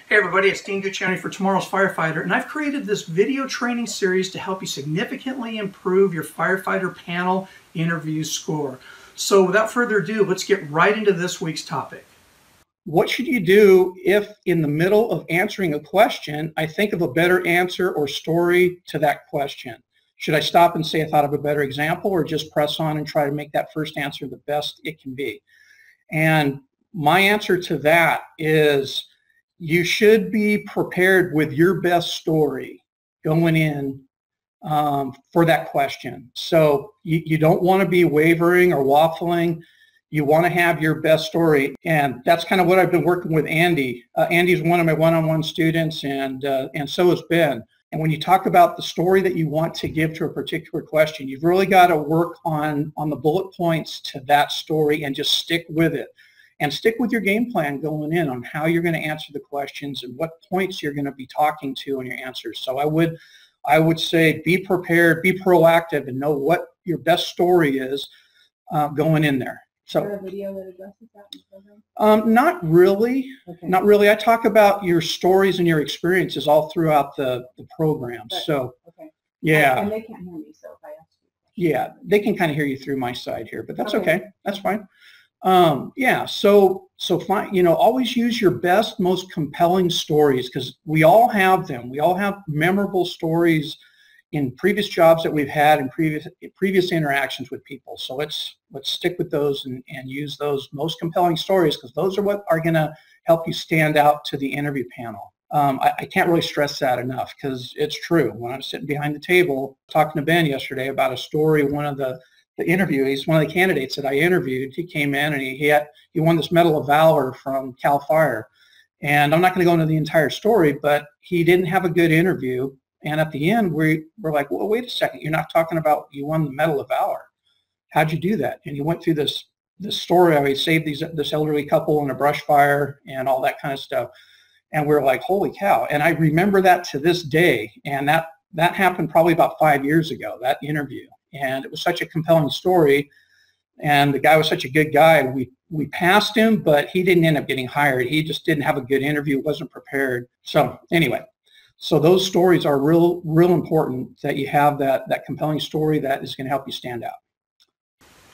Hey everybody, it's Dean Guccione for Tomorrow's Firefighter, and I've created this video training series to help you significantly improve your firefighter panel interview score. So without further ado, let's get right into this week's topic. What should you do if in the middle of answering a question, I think of a better answer or story to that question? Should I stop and say I thought of a better example, or just press on and try to make that first answer the best it can be? And my answer to that is you should be prepared with your best story going in for that question. So you don't want to be wavering or waffling. You want to have your best story. And that's kind of what I've been working with Andy. Andy's one of my one-on-one students, and so has Ben. And when you talk about the story that you want to give to a particular question, you've really got to work on the bullet points to that story and just stick with it. And stick with your game plan going in on how you're going to answer the questions and what points you're going to be talking to in your answers. So I would say be prepared, be proactive, and know what your best story is going in there. So, is there a video that addresses that in the program? Not really. Okay. Not really. I talk about your stories and your experiences all throughout the program. But, so, okay. Yeah. And they can't hear me, so if I ask you. Yeah, they can kind of hear you through my side here, but that's okay. That's fine. Yeah, so fine, always use your best, most compelling stories, because we all have them. We all have memorable stories in previous jobs that we've had and previous interactions with people. So let's stick with those and use those most compelling stories, because those are what are going to help you stand out to the interview panel. I can't really stress that enough, because it's true. When I was sitting behind the table talking to Ben yesterday about a story, one of the interviewees, one of the candidates that I interviewed, he came in and he won this Medal of Valor from Cal Fire. And I'm not going to go into the entire story, but he didn't have a good interview. And at the end, we're like, well, wait a second, you're not talking about you won the Medal of Valor. How'd you do that? And he went through this story how he saved this elderly couple in a brush fire and all that kind of stuff. And we're like, holy cow. And I remember that to this day. And that happened probably about 5 years ago, that interview. And it was such a compelling story, and the guy was such a good guy. We passed him, but he didn't end up getting hired. He just didn't have a good interview, wasn't prepared. So anyway, so those stories are real important, that you have that compelling story that is going to help you stand out.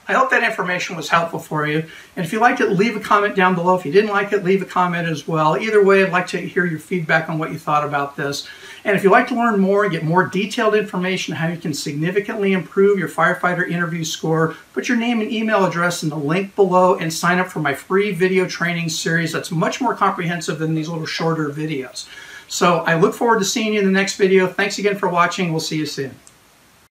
I hope that information was helpful for you. And if you liked it, leave a comment down below. If you didn't like it, leave a comment as well. Either way, I'd like to hear your feedback on what you thought about this. And if you'd like to learn more and get more detailed information on how you can significantly improve your firefighter interview score, put your name and email address in the link below and sign up for my free video training series that's much more comprehensive than these little shorter videos. So I look forward to seeing you in the next video. Thanks again for watching. We'll see you soon.